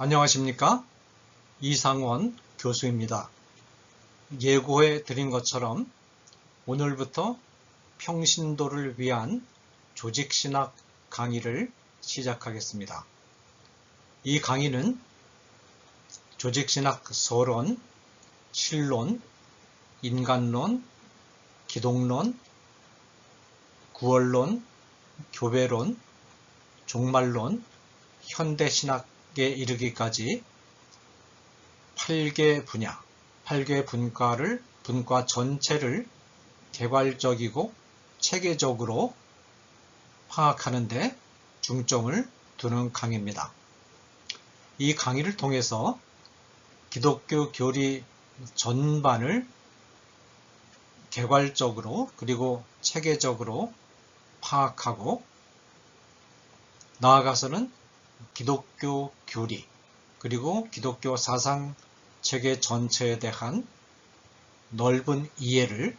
안녕하십니까? 이상원 교수입니다. 예고해 드린 것처럼 오늘부터 평신도를 위한 조직신학 강의를 시작하겠습니다. 이 강의는 조직신학 서론, 실론, 인간론, 기독론, 구원론, 교배론, 종말론, 현대신학에 이르기까지 8개 분야, 8개 분과 전체를 개괄적이고 체계적으로 파악하는 데 중점을 두는 강의입니다. 이 강의를 통해서 기독교 교리 전반을 개괄적으로 그리고 체계적으로 파악하고 나아가서는 기독교 교리 그리고 기독교 사상 체계 전체에 대한 넓은 이해를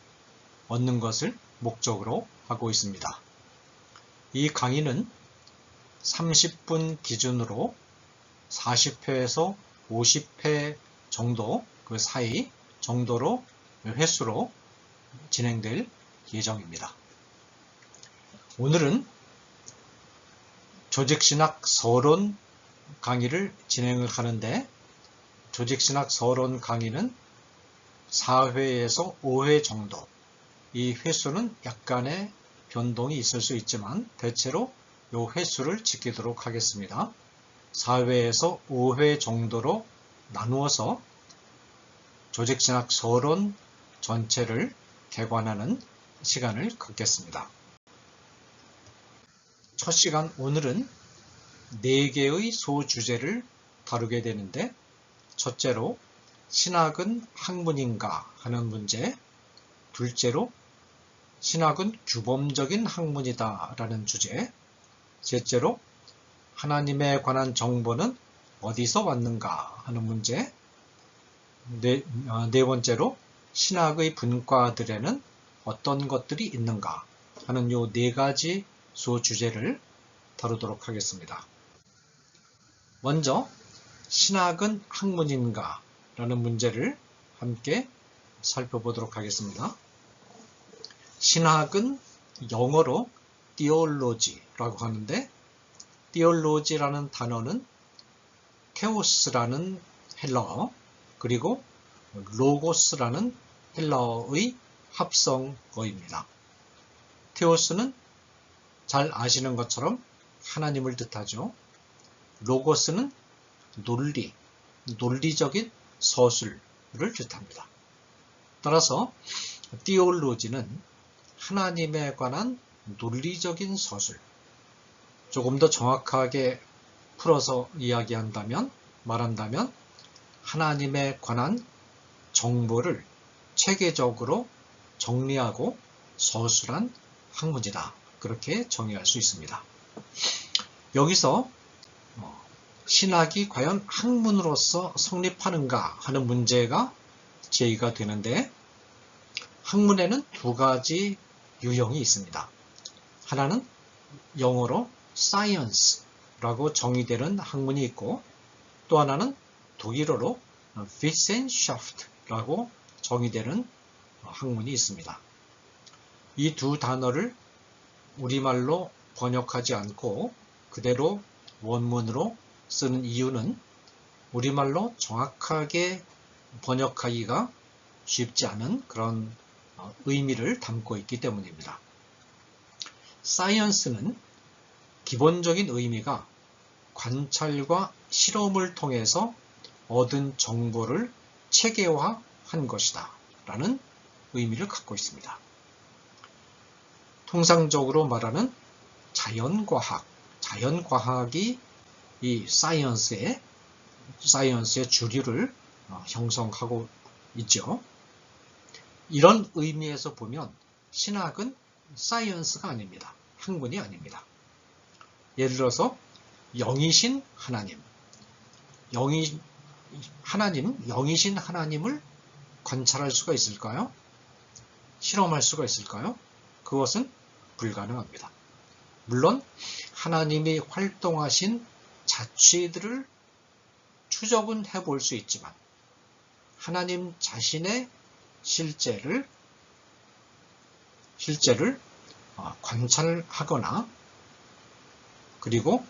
얻는 것을 목적으로 하고 있습니다. 이 강의는 30분 기준으로 40회에서 50회 정도 그 사이 정도로 횟수로 진행될 예정입니다. 오늘은 조직신학 서론 강의를 진행을 하는데 조직신학 서론 강의는 4회에서 5회 정도, 이 횟수는 약간의 변동이 있을 수 있지만 대체로 이 횟수를 지키도록 하겠습니다. 4회에서 5회 정도로 나누어서 조직신학 서론 전체를 개관하는 시간을 갖겠습니다. 첫 시간 오늘은 4개의 소주제를 다루게 되는데 첫째로 신학은 학문인가 하는 문제, 둘째로 신학은 규범적인 학문이다 라는 주제, 셋째로 하나님에 관한 정보는 어디서 왔는가 하는 문제, 네 번째로 신학의 분과들에는 어떤 것들이 있는가 하는 이 4가지 소주제를 다루도록 하겠습니다. 먼저 신학은 학문인가 라는 문제를 함께 살펴보도록 하겠습니다. 신학은 영어로 theology라고 하는데 theology라는 단어는 테오스라는 헬라어 그리고 로고스라는 헬라어의 합성어입니다. 테오스는 잘 아시는 것처럼 하나님을 뜻하죠. 로고스는 논리적인 서술을 뜻합니다. 따라서 theology는 하나님에 관한 논리적인 서술, 조금 더 정확하게 풀어서 말한다면 하나님에 관한 정보를 체계적으로 정리하고 서술한 학문이다. 그렇게 정의할 수 있습니다. 여기서 신학이 과연 학문으로서 성립하는가 하는 문제가 제기가 되는데 학문에는 2가지 유형이 있습니다. 하나는 영어로 science라고 정의되는 학문이 있고 또 하나는 독일어로 Wissenschaft라고 정의되는 학문이 있습니다. 이 2 단어를 우리말로 번역하지 않고 그대로 원문으로 쓰는 이유는 우리말로 정확하게 번역하기가 쉽지 않은 그런 의미를 담고 있기 때문입니다. 사이언스는 기본적인 의미가 관찰과 실험을 통해서 얻은 정보를 체계화한 것이다 라는 의미를 갖고 있습니다. 통상적으로 말하는 자연과학이 이 사이언스의 주류를 형성하고 있죠. 이런 의미에서 보면 신학은 사이언스가 아닙니다. 학문이 아닙니다. 예를 들어서 영이신 하나님을 관찰할 수가 있을까요? 실험할 수가 있을까요? 그것은 불가능합니다. 물론 하나님이 활동하신 자취들을 추적은 해볼 수 있지만 하나님 자신의 실제를 관찰하거나 그리고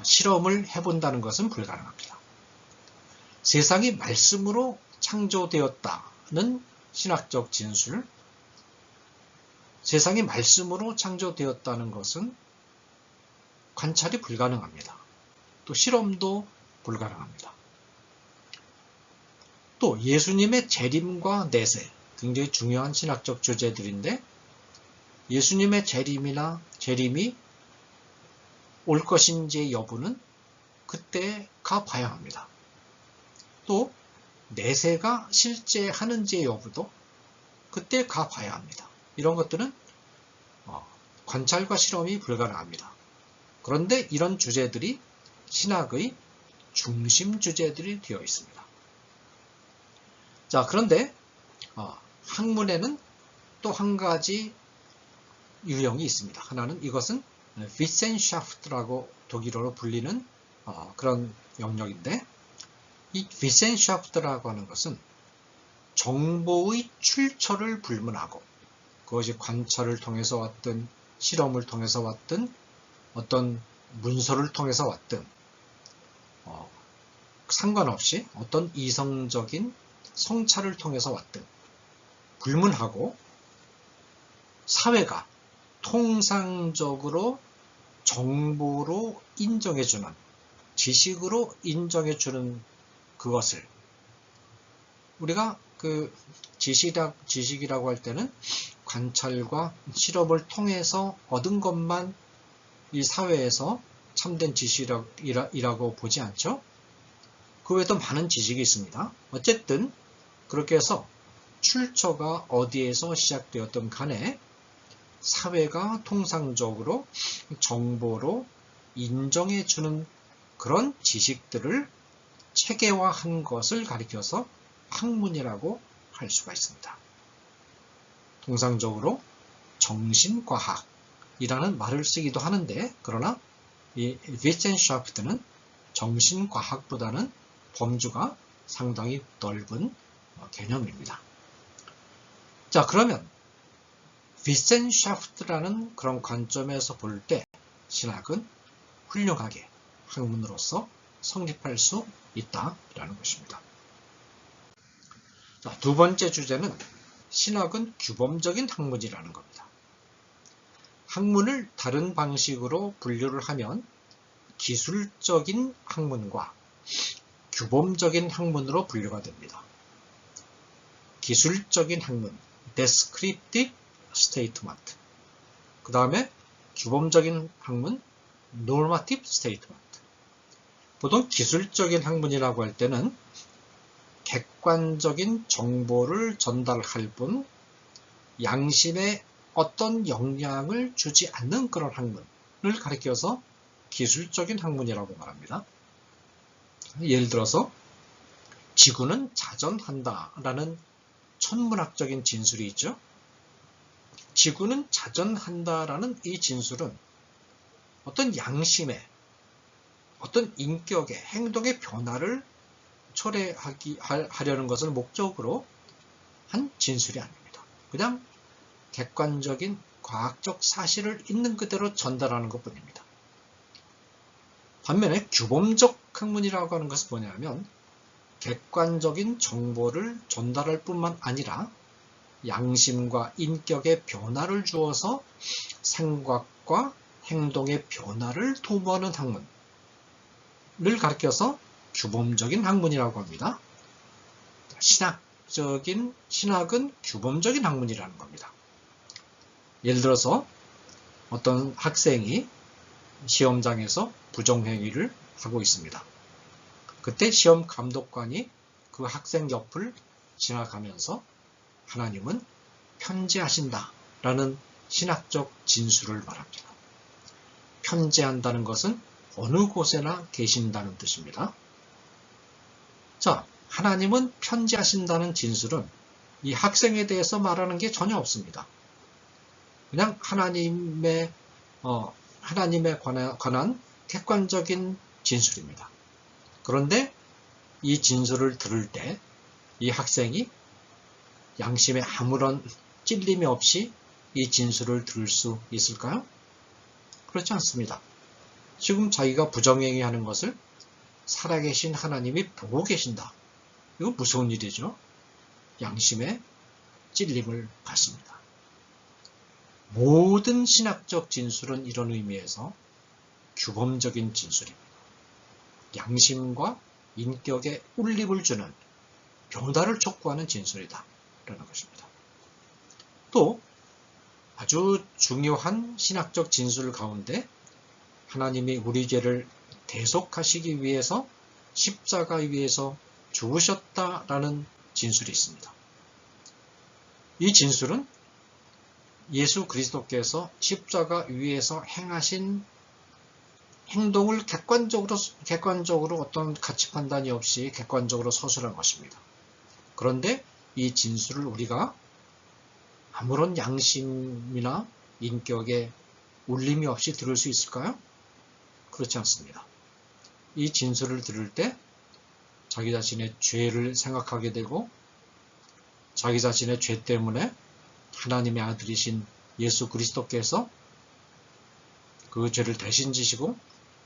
실험을 해본다는 것은 불가능합니다. 세상이 말씀으로 창조되었다는 신학적 진술, 세상이 말씀으로 창조되었다는 것은 관찰이 불가능합니다. 또 실험도 불가능합니다. 또 예수님의 재림과 내세, 굉장히 중요한 신학적 주제들인데 예수님의 재림이 올 것인지의 여부는 그때 가봐야 합니다. 또 내세가 실제 하는지의 여부도 그때 가봐야 합니다. 이런 것들은 관찰과 실험이 불가능합니다. 그런데 이런 주제들이 신학의 중심 주제들이 되어 있습니다. 자, 그런데 학문에는 또 한 가지 유형이 있습니다. 하나는 이것은 Wissenschafts라고 독일어로 불리는 그런 영역인데 이 Wissenschafts라고 하는 것은 정보의 출처를 불문하고 그것이 관찰을 통해서 왔든 실험을 통해서 왔든 어떤 문서를 통해서 왔든 상관없이 어떤 이성적인 성찰을 통해서 왔든 불문하고 사회가 통상적으로 정보로 인정해주는 지식으로 인정해주는 그것을 우리가 그 지식이라고 할 때는 관찰과 실험을 통해서 얻은 것만 이 사회에서 참된 지식이라고 보지 않죠? 그 외에도 많은 지식이 있습니다. 어쨌든 그렇게 해서 출처가 어디에서 시작되었든 간에 사회가 통상적으로 정보로 인정해주는 그런 지식들을 체계화한 것을 가리켜서 학문이라고 할 수가 있습니다. 통상적으로 정신과학이라는 말을 쓰기도 하는데 그러나 이 Wissenschafts는 정신과학보다는 범주가 상당히 넓은 개념입니다. 자, 그러면 Wissenschafts라는 그런 관점에서 볼 때 신학은 훌륭하게 학문으로서 성립할 수 있다라는 것입니다. 자, 두 번째 주제는 신학은 규범적인 학문이라는 겁니다. 학문을 다른 방식으로 분류를 하면 기술적인 학문과 규범적인 학문으로 분류가 됩니다. 기술적인 학문, descriptive statement. 그 다음에 규범적인 학문, normative statement. 보통 기술적인 학문이라고 할 때는 객관적인 정보를 전달할 뿐 양심에 어떤 영향을 주지 않는 그런 학문을 가리켜서 기술적인 학문이라고 말합니다. 예를 들어서 지구는 자전한다라는 천문학적인 진술이 있죠. 지구는 자전한다라는 이 진술은 어떤 양심의, 어떤 인격의, 행동의 변화를 초래하려는 것을 목적으로 한 진술이 아닙니다. 그냥 객관적인 과학적 사실을 있는 그대로 전달하는 것뿐입니다. 반면에 규범적 학문이라고 하는 것은 뭐냐면 객관적인 정보를 전달할 뿐만 아니라 양심과 인격의 변화를 주어서 생각과 행동의 변화를 도모하는 학문을 가리켜서 규범적인 학문이라고 합니다. 신학은 규범적인 학문이라는 겁니다. 예를 들어서 어떤 학생이 시험장에서 부정행위를 하고 있습니다. 그때 시험 감독관이 그 학생 옆을 지나가면서 하나님은 편재하신다라는 신학적 진술을 말합니다. 편재한다는 것은 어느 곳에나 계신다는 뜻입니다. 자, 하나님은 편재하신다는 진술은 이 학생에 대해서 말하는 게 전혀 없습니다. 그냥 하나님에 관한 객관적인 진술입니다. 그런데 이 진술을 들을 때 이 학생이 양심에 아무런 찔림이 없이 이 진술을 들을 수 있을까요? 그렇지 않습니다. 지금 자기가 부정행위 하는 것을 살아계신 하나님이 보고 계신다. 이거 무서운 일이죠. 양심에 찔림을 받습니다. 모든 신학적 진술은 이런 의미에서 규범적인 진술입니다. 양심과 인격에 울림을 주는 변화를 촉구하는 진술이다 라는 것입니다. 또 아주 중요한 신학적 진술 가운데 하나님이 우리 죄를 대속하시기 위해서 십자가 위에서 죽으셨다라는 진술이 있습니다. 이 진술은 예수 그리스도께서 십자가 위에서 행하신 행동을 객관적으로 어떤 가치 판단이 없이 객관적으로 서술한 것입니다. 그런데 이 진술을 우리가 아무런 양심이나 인격에 울림이 없이 들을 수 있을까요? 그렇지 않습니다. 이 진술을 들을 때 자기 자신의 죄를 생각하게 되고 자기 자신의 죄 때문에 하나님의 아들이신 예수 그리스도께서 그 죄를 대신 지시고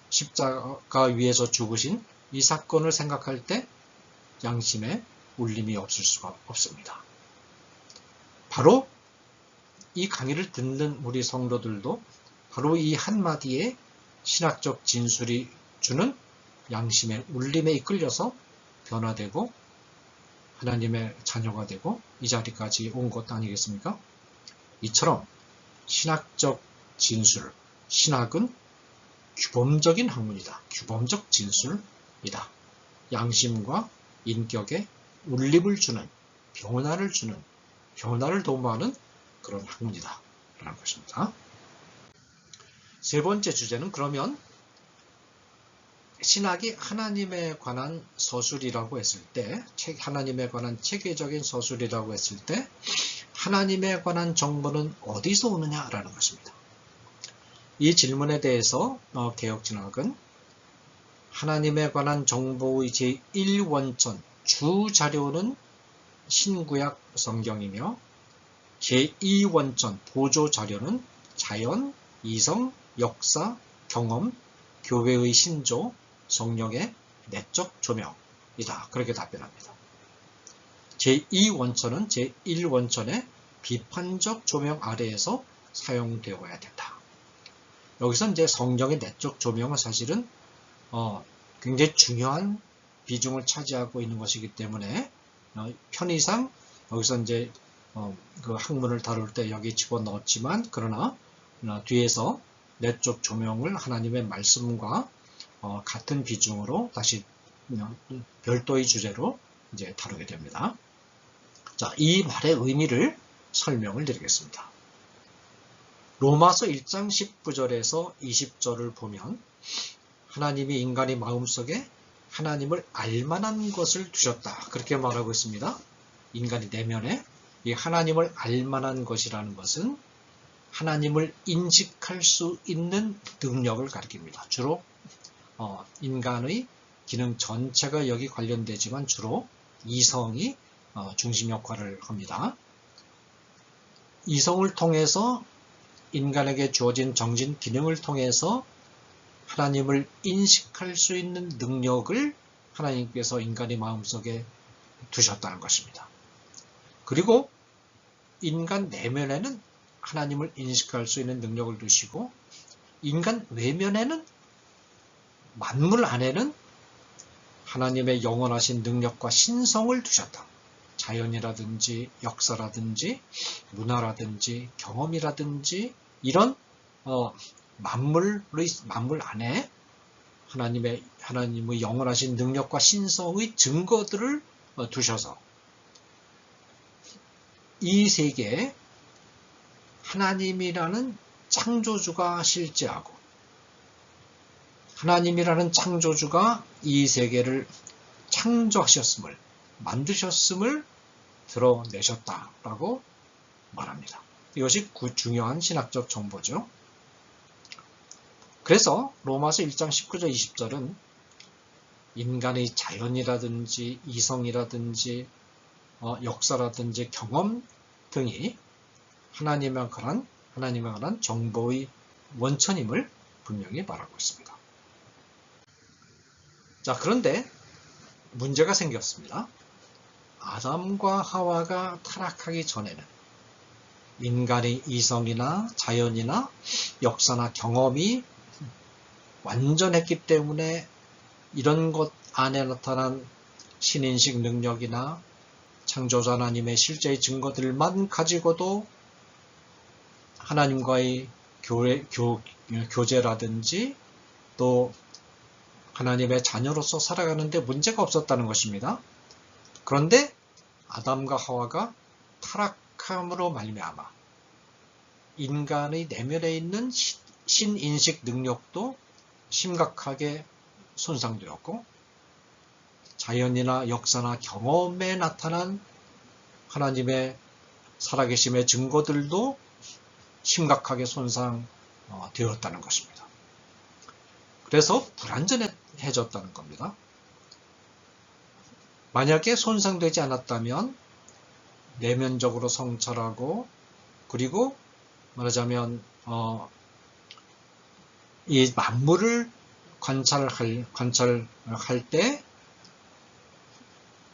십자가 위에서 죽으신 이 사건을 생각할 때 양심에 울림이 없을 수가 없습니다. 바로 이 강의를 듣는 우리 성도들도 바로 이 한마디의 신학적 진술이 주는 양심의 울림에 이끌려서 변화되고 하나님의 자녀가 되고 이 자리까지 온 것 아니겠습니까? 이처럼 신학적 진술, 신학은 규범적인 학문이다. 규범적 진술이다. 양심과 인격에 울림을 주는, 변화를 도모하는 그런 학문이다 라는 것입니다. 세 번째 주제는 그러면 신학이 하나님에 관한 서술이라고 했을 때, 하나님에 관한 체계적인 서술이라고 했을 때 하나님에 관한 정보는 어디서 오느냐라는 것입니다. 이 질문에 대해서 개혁진학은 하나님에 관한 정보의 제1원천 주자료는 신구약 성경이며 제2원천 보조자료는 자연, 이성, 역사, 경험, 교회의 신조, 성령의 내적 조명이다. 그렇게 답변합니다. 제2원천은 제1원천의 비판적 조명 아래에서 사용되어야 된다. 여기서 이제 성령의 내적 조명은 사실은 굉장히 중요한 비중을 차지하고 있는 것이기 때문에 편의상 여기서 이제 그 학문을 다룰 때 여기 집어넣었지만 그러나 뒤에서 내적 조명을 하나님의 말씀과 같은 비중으로 다시 별도의 주제로 이제 다루게 됩니다. 자, 이 말의 의미를 설명을 드리겠습니다. 로마서 1장 19절에서 20절을 보면 하나님이 인간의 마음속에 하나님을 알만한 것을 두셨다. 그렇게 말하고 있습니다. 인간의 내면에 이 하나님을 알만한 것이라는 것은 하나님을 인식할 수 있는 능력을 가리킵니다. 주로 인간의 기능 전체가 여기 관련되지만 주로 이성이 중심 역할을 합니다. 이성을 통해서 인간에게 주어진 정신 기능을 통해서 하나님을 인식할 수 있는 능력을 하나님께서 인간의 마음속에 두셨다는 것입니다. 그리고 인간 내면에는 하나님을 인식할 수 있는 능력을 두시고 인간 외면에는 만물 안에는 하나님의 영원하신 능력과 신성을 두셨다. 자연이라든지 역사라든지 문화라든지 경험이라든지 이런 만물 안에 하나님의 영원하신 능력과 신성의 증거들을 두셔서 이 세계에 하나님이라는 창조주가 실제하고 하나님이라는 창조주가 이 세계를 창조하셨음을 만드셨음을 드러내셨다라고 말합니다. 이것이 중요한 신학적 정보죠. 그래서 로마서 1장 19절 20절은 인간의 자연이라든지 이성이라든지 역사라든지 경험 등이 하나님에 관한 정보의 원천임을 분명히 말하고 있습니다. 자, 그런데 문제가 생겼습니다. 아담과 하와가 타락하기 전에는 인간의 이성이나 자연이나 역사나 경험이 완전했기 때문에 이런 것 안에 나타난 신인식 능력이나 창조자 하나님의 실제의 증거들만 가지고도 하나님과의 교제라든지 또 하나님의 자녀로서 살아가는데 문제가 없었다는 것입니다. 그런데 아담과 하와가 타락함으로 말미암아 인간의 내면에 있는 신인식 능력도 심각하게 손상되었고 자연이나 역사나 경험에 나타난 하나님의 살아계심의 증거들도 심각하게 손상되었다는 것입니다. 그래서 불완전해졌다는 겁니다. 만약에 손상되지 않았다면 내면적으로 성찰하고 그리고 말하자면 이 만물을 관찰할 때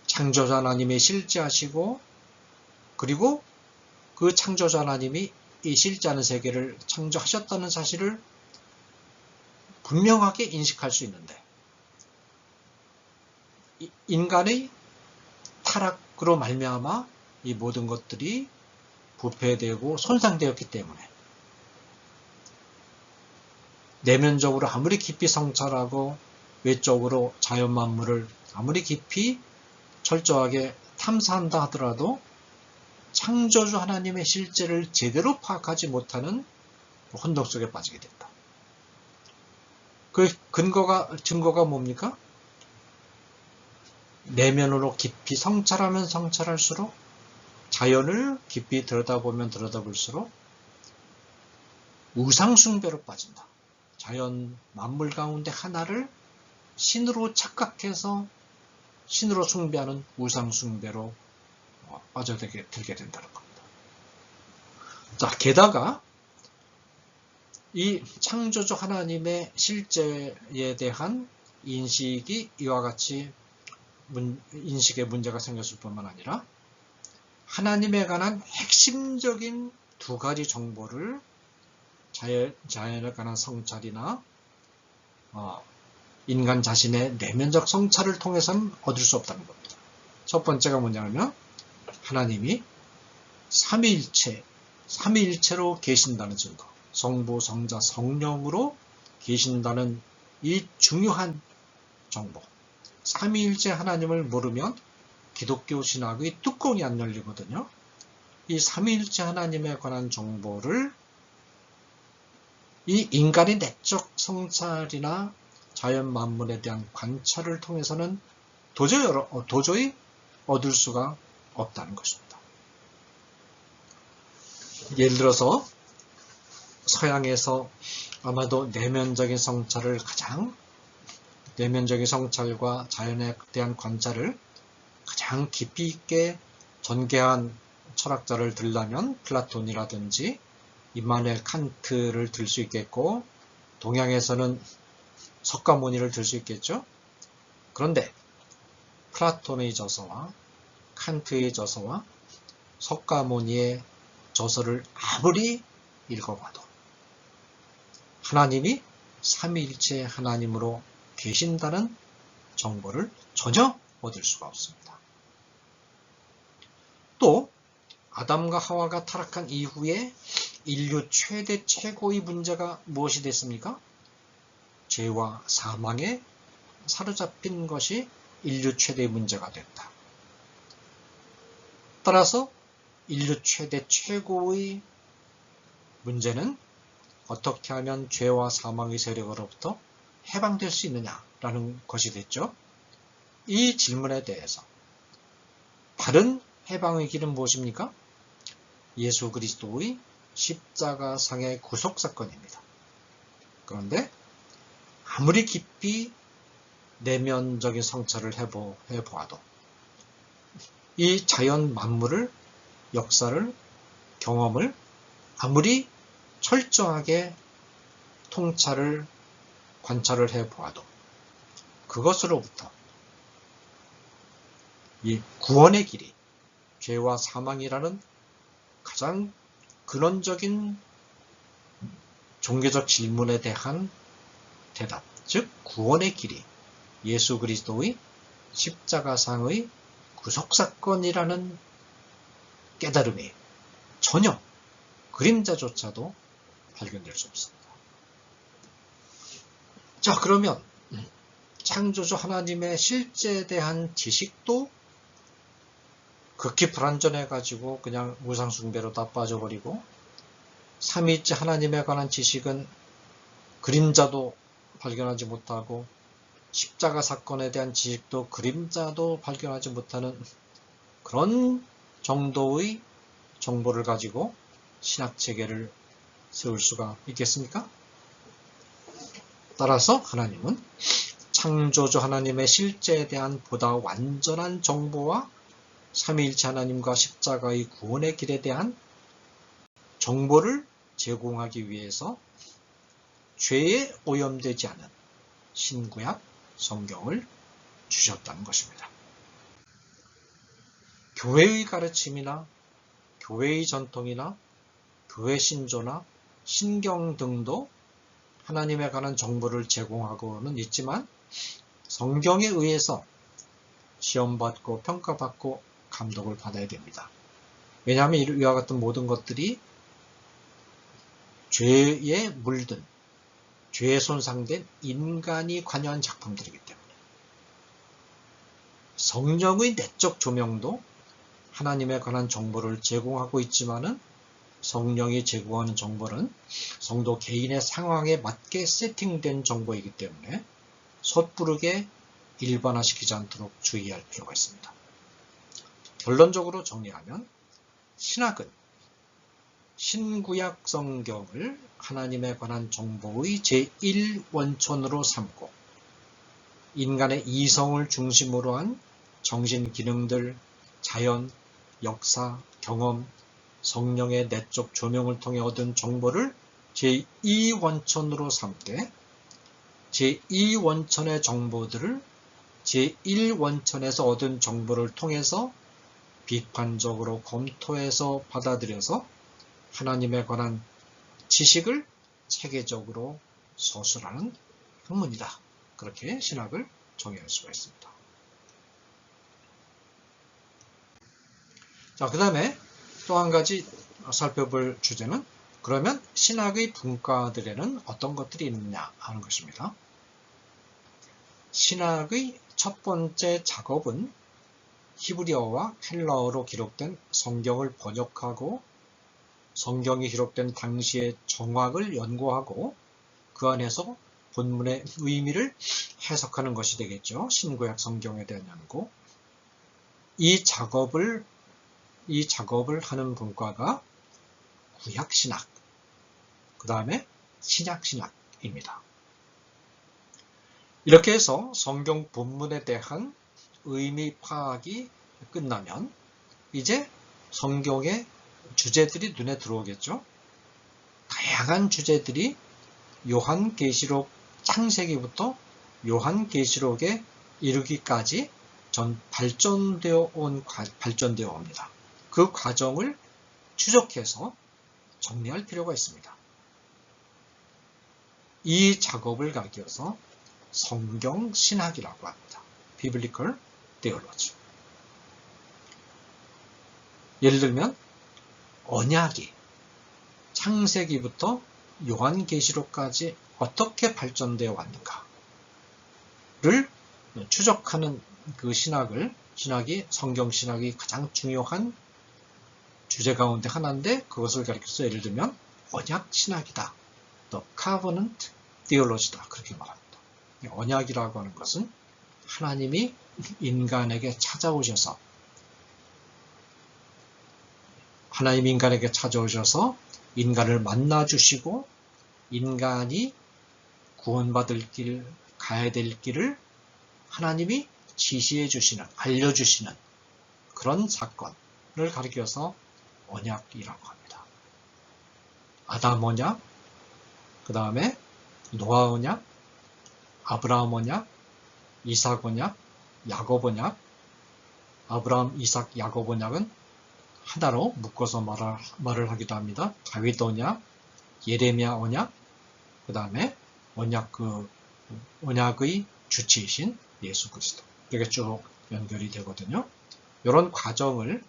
창조자 하나님이 실제하시고 그리고 그 창조자 하나님이 이 실제하는 세계를 창조하셨다는 사실을 분명하게 인식할 수 있는데 인간의 타락으로 말미암아 이 모든 것들이 부패되고 손상되었기 때문에 내면적으로 아무리 깊이 성찰하고 외적으로 자연 만물을 아무리 깊이 철저하게 탐사한다 하더라도 창조주 하나님의 실제를 제대로 파악하지 못하는 혼돈 속에 빠지게 된다. 그 증거가 뭡니까? 내면으로 깊이 성찰하면 성찰할수록 자연을 깊이 들여다보면 들여다볼수록 우상숭배로 빠진다. 자연 만물 가운데 하나를 신으로 착각해서 신으로 숭배하는 우상숭배로 빠져들게 된다는 겁니다. 자, 게다가 이 창조주 하나님의 실제에 대한 인식이 이와 같이 인식에 문제가 생겼을 뿐만 아니라 하나님에 관한 핵심적인 두 가지 정보를 자연에 관한 성찰이나 인간 자신의 내면적 성찰을 통해서는 얻을 수 없다는 겁니다. 첫 번째가 뭐냐면 하나님이 삼위일체로 계신다는 증거, 성부, 성자, 성령으로 계신다는 이 중요한 정보. 삼위일체 하나님을 모르면 기독교 신학의 뚜껑이 안 열리거든요. 이 삼위일체 하나님에 관한 정보를 이 인간의 내적 성찰이나 자연 만물에 대한 관찰을 통해서는 도저히 얻을 수가 없다는 것입니다. 예를 들어서 서양에서 아마도 내면적인 성찰과 자연에 대한 관찰을 가장 깊이 있게 전개한 철학자를 들라면 플라톤이라든지 임마누엘 칸트를 들 수 있겠고 동양에서는 석가모니를 들 수 있겠죠. 그런데 플라톤의 저서와 칸트의 저서와 석가모니의 저서를 아무리 읽어봐도 하나님이 삼위일체 하나님으로 계신다는 정보를 전혀 얻을 수가 없습니다. 또 아담과 하와가 타락한 이후에 인류 최고의 문제가 무엇이 됐습니까? 죄와 사망에 사로잡힌 것이 인류 최대의 문제가 됐다. 따라서 인류 최고의 문제는 어떻게 하면 죄와 사망의 세력으로부터 해방될 수 있느냐라는 것이 됐죠. 이 질문에 대해서 바른 해방의 길은 무엇입니까? 예수 그리스도의 십자가상의 구속사건입니다. 그런데 아무리 깊이 내면적인 성찰을 해보아도 이 자연 만물을, 역사를, 경험을 아무리 철저하게 통찰을, 관찰을 해보아도 그것으로부터 이 구원의 길이, 죄와 사망이라는 가장 근원적인 종교적 질문에 대한 대답, 즉 구원의 길이 예수 그리스도의 십자가상의 구속사건이라는 깨달음이 전혀 그림자조차도 발견될 수 없습니다. 자, 그러면 창조주 하나님의 실제에 대한 지식도 극히 불완전해가지고 그냥 우상숭배로 다 빠져버리고, 삼위일체 하나님에 관한 지식은 그림자도 발견하지 못하고, 십자가 사건에 대한 지식도 그림자도 발견하지 못하는 그런 정도의 정보를 가지고 신학체계를 세울 수가 있겠습니까? 따라서 하나님은 창조주 하나님의 실제에 대한 보다 완전한 정보와 삼위일체 하나님과 십자가의 구원의 길에 대한 정보를 제공하기 위해서 죄에 오염되지 않은 신구약 성경을 주셨다는 것입니다. 교회의 가르침이나 교회의 전통이나 교회 신조나 신경 등도 하나님에 관한 정보를 제공하고는 있지만 성경에 의해서 시험받고 평가받고 감독을 받아야 됩니다. 왜냐하면 이와 같은 모든 것들이 죄에 물든, 죄에 손상된 인간이 관여한 작품들이기 때문에 성령의 내적 조명도 하나님에 관한 정보를 제공하고 있지만은 성령이 제공하는 정보는 성도 개인의 상황에 맞게 세팅된 정보이기 때문에 섣부르게 일반화시키지 않도록 주의할 필요가 있습니다. 결론적으로 정리하면 신학은 신구약 성경을 하나님에 관한 정보의 제1원천으로 삼고 인간의 이성을 중심으로 한 정신 기능들, 자연, 역사, 경험, 성령의 내적 조명을 통해 얻은 정보를 제2원천으로 삼되 제2원천의 정보들을 제1원천에서 얻은 정보를 통해서 비판적으로 검토해서 받아들여서 하나님에 관한 지식을 체계적으로 서술하는 학문이다. 그렇게 신학을 정의할 수가 있습니다. 자, 그 다음에 또 한 가지 살펴볼 주제는 그러면 신학의 분과들에는 어떤 것들이 있느냐 하는 것입니다. 신학의 첫 번째 작업은 히브리어와 헬라어로 기록된 성경을 번역하고 성경이 기록된 당시의 정확을 연구하고 그 안에서 본문의 의미를 해석하는 것이 되겠죠. 신구약 성경에 대한 연구. 이 작업을 하는 분과가 구약신학, 그 다음에 신약신학입니다. 이렇게 해서 성경 본문에 대한 의미 파악이 끝나면 이제 성경의 주제들이 눈에 들어오겠죠. 다양한 주제들이 요한계시록 창세기부터 요한계시록에 이르기까지 발전되어 옵니다. 그 과정을 추적해서 정리할 필요가 있습니다. 이 작업을 가리켜서 성경신학이라고 합니다. Biblical Theology. 예를 들면 언약이 창세기부터 요한계시록까지 어떻게 발전되어 왔는가를 추적하는 그 신학이 성경신학이 가장 중요한 주제 가운데 하나인데 그것을 가리켜서 예를 들면 언약신학이다. The Covenant Theology다. 그렇게 말합니다. 언약이라고 하는 것은 하나님이 인간에게 찾아오셔서 인간을 만나주시고 인간이 구원받을 길, 가야 될 길을 하나님이 지시해 주시는, 알려주시는 그런 사건을 가리켜서 언약이라고 합니다. 아담 언약, 그 다음에 노아 언약, 아브라함 언약, 이삭 언약, 야곱 언약. 아브라함, 이삭, 야곱 언약은 하나로 묶어서 말을 하기도 합니다. 다윗 언약, 예레미야 언약, 그 다음에 언약의 주체이신 예수 그리스도. 이렇게 쭉 연결이 되거든요. 이런 과정을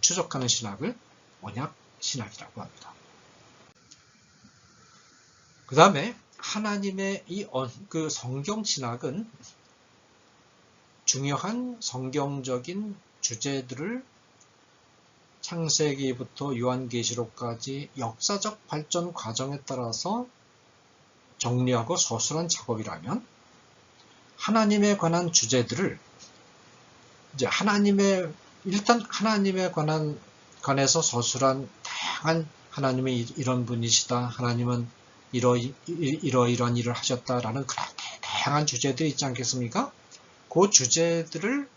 추적하는 신학을 언약 신학이라고 합니다. 그 다음에 하나님의 그 성경 신학은 중요한 성경적인 주제들을 창세기부터 요한계시록까지 역사적 발전 과정에 따라서 정리하고 서술한 작업이라면, 하나님에 관한 주제들을 이제 일단 하나님에 관해서 서술한 다양한, 하나님이 이런 분이시다, 하나님은 이러이러한 일을 하셨다라는 그런 다양한 주제들이 있지 않겠습니까? 그 주제들에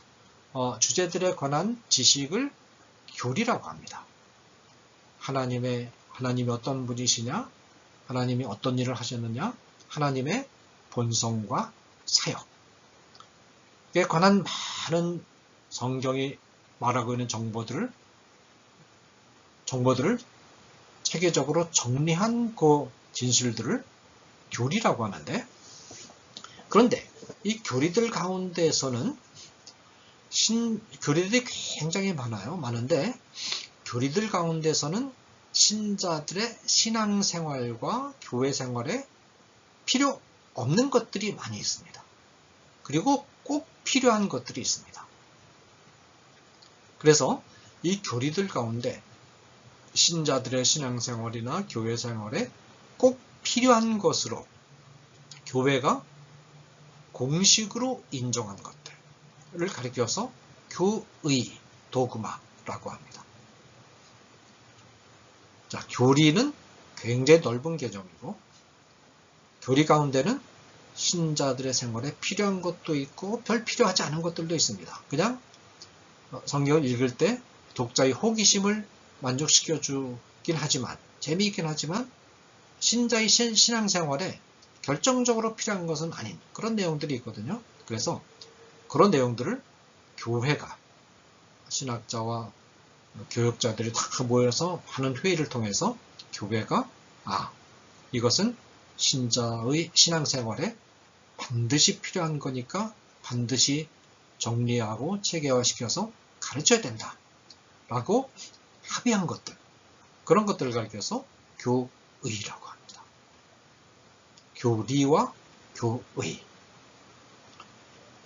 관한 지식을 교리라고 합니다. 하나님이 어떤 분이시냐, 하나님이 어떤 일을 하셨느냐, 하나님의 본성과 사역에 관한 많은 성경이 말하고 있는 정보들을 체계적으로 정리한 그 진술들을 교리라고 하는데, 그런데 이 교리들 가운데에서는 교리들이 굉장히 많은데 교리들 가운데서는 신자들의 신앙생활과 교회생활에 필요 없는 것들이 많이 있습니다. 그리고 꼭 필요한 것들이 있습니다. 그래서 이 교리들 가운데 신자들의 신앙생활이나 교회생활에 꼭 필요한 것으로 교회가 공식으로 인정한 것들을 가리켜서 교의, 도그마라고 합니다. 자, 교리는 굉장히 넓은 개념이고, 교리 가운데는 신자들의 생활에 필요한 것도 있고 별 필요하지 않은 것들도 있습니다. 그냥 성경을 읽을 때 독자의 호기심을 만족시켜 주긴 하지만, 재미있긴 하지만 신자의 신앙생활에 결정적으로 필요한 것은 아닌 그런 내용들이 있거든요. 그래서 그런 내용들을 교회가, 신학자와 교육자들이 다 모여서 하는 회의를 통해서 교회가 이것은 신자의 신앙생활에 반드시 필요한 거니까 반드시 정리하고 체계화시켜서 가르쳐야 된다 라고 합의한 것들, 그런 것들을 가리켜서 교의라고 합니다. 교리와 교의.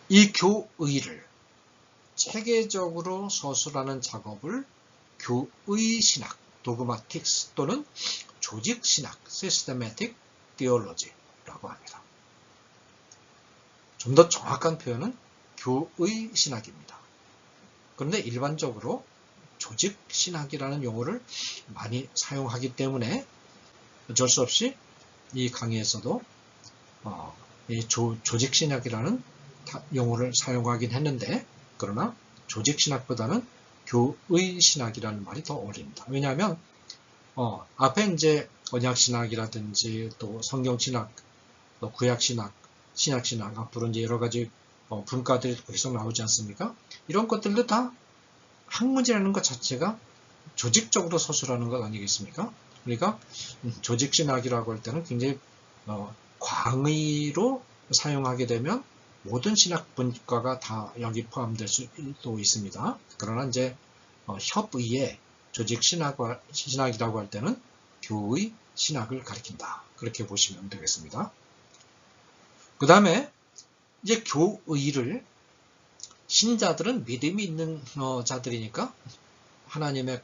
이 교의를 체계적으로 서술하는 작업을 교의신학, 도그마틱스 또는 조직신학, 시스테매틱 디올로지라고 합니다. 좀 더 정확한 표현은 교의신학입니다. 그런데 일반적으로 조직신학이라는 용어를 많이 사용하기 때문에 어쩔 수 없이 이 강의에서도 이 조직신학이라는 용어를 사용하긴 했는데, 그러나 조직신학보다는 교의신학이라는 말이 더 어울립니다. 왜냐하면 앞에 이제 언약신학이라든지 또 성경신학, 또 구약신학, 신약신학, 앞으로 이제 여러 가지 분과들이 계속 나오지 않습니까? 이런 것들도 다 학문이라는 것 자체가 조직적으로 서술하는 것 아니겠습니까? 그러니까 조직신학이라고 할 때는 굉장히 광의로 사용하게 되면 모든 신학 분과가 다 여기 포함될 수도 있습니다. 그러나 이제 협의의 조직신학이라고 할 때는 교의 신학을 가리킨다, 그렇게 보시면 되겠습니다. 그 다음에 이제 교의를, 신자들은 믿음이 있는 자들이니까 하나님이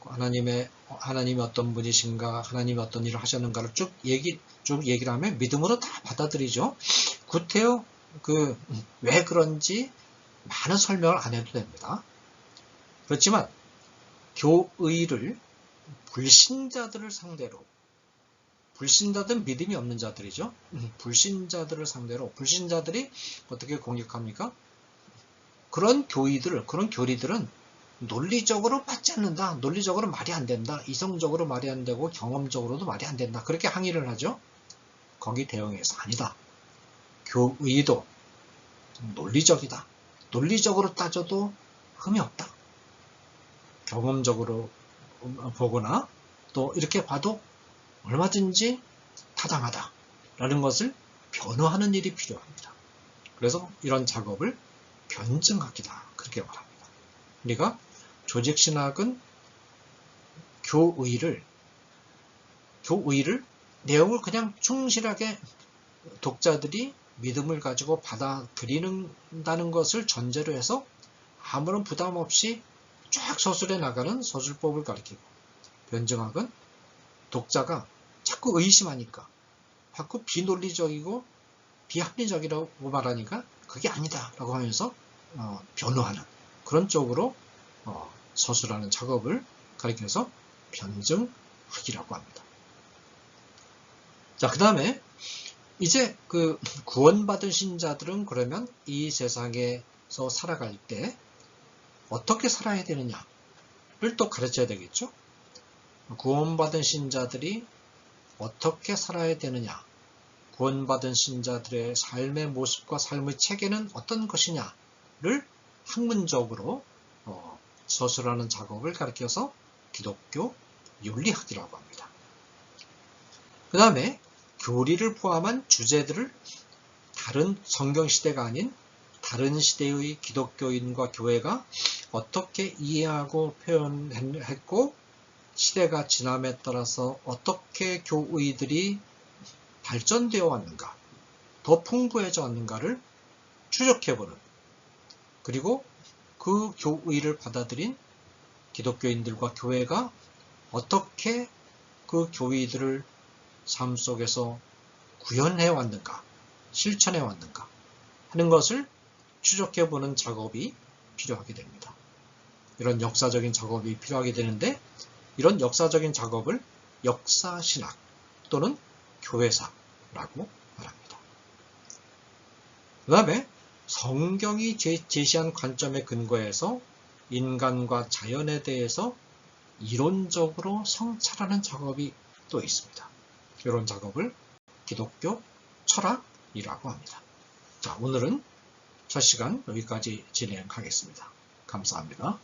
어떤 분이신가, 하나님이 어떤 일을 하셨는가를 쭉 얘기를 하면 믿음으로 다 받아들이죠. 구태여 왜 그런지 많은 설명을 안 해도 됩니다. 그렇지만 교의를 불신자들을 상대로, 불신자들은 믿음이 없는 자들이죠. 불신자들을 상대로, 불신자들이 어떻게 공격합니까? 그런 교리들은 논리적으로 맞지 않는다. 논리적으로 말이 안 된다. 이성적으로 말이 안 되고 경험적으로도 말이 안 된다. 그렇게 항의를 하죠. 거기 대응해서 아니다. 교의도 논리적이다. 논리적으로 따져도 흠이 없다. 경험적으로 보거나 또 이렇게 봐도 얼마든지 타당하다. 라는 것을 변호하는 일이 필요합니다. 그래서 이런 작업을 변증학이다. 그렇게 말합니다. 우리가 조직신학은 교의를 내용을 그냥 충실하게 독자들이 믿음을 가지고 받아들이는다는 것을 전제로 해서 아무런 부담 없이 쫙 서술해 나가는 서술법을 가리키고, 변증학은 독자가 자꾸 의심하니까, 자꾸 비논리적이고 비합리적이라고 말하니까 그게 아니다 라고 하면서 변호하는 그런 쪽으로 서술하는 작업을 가리켜서 변증학이라고 합니다. 자, 그 다음에 이제 그 구원받은 신자들은 그러면 이 세상에서 살아갈 때 어떻게 살아야 되느냐를 또 가르쳐야 되겠죠. 구원받은 신자들이 어떻게 살아야 되느냐, 구원받은 신자들의 삶의 모습과 삶의 체계는 어떤 것이냐를 학문적으로 서술하는 작업을 가리켜서 기독교 윤리학이라고 합니다. 그 다음에 교리를 포함한 주제들을 다른 성경시대가 아닌 다른 시대의 기독교인과 교회가 어떻게 이해하고 표현했고, 시대가 지남에 따라서 어떻게 교의들이 발전되어 왔는가, 더 풍부해져 왔는가를 추적해보는, 그리고 그 교의를 받아들인 기독교인들과 교회가 어떻게 그 교의들을 삶 속에서 구현해 왔는가, 실천해 왔는가 하는 것을 추적해보는 작업이 필요하게 됩니다. 이런 역사적인 작업이 필요하게 되는데, 이런 역사적인 작업을 역사신학 또는 교회사라고 말합니다. 그 다음에 성경이 제시한 관점에 근거해서 인간과 자연에 대해서 이론적으로 성찰하는 작업이 또 있습니다. 이런 작업을 기독교 철학이라고 합니다. 자, 오늘은 첫 시간 여기까지 진행하겠습니다. 감사합니다.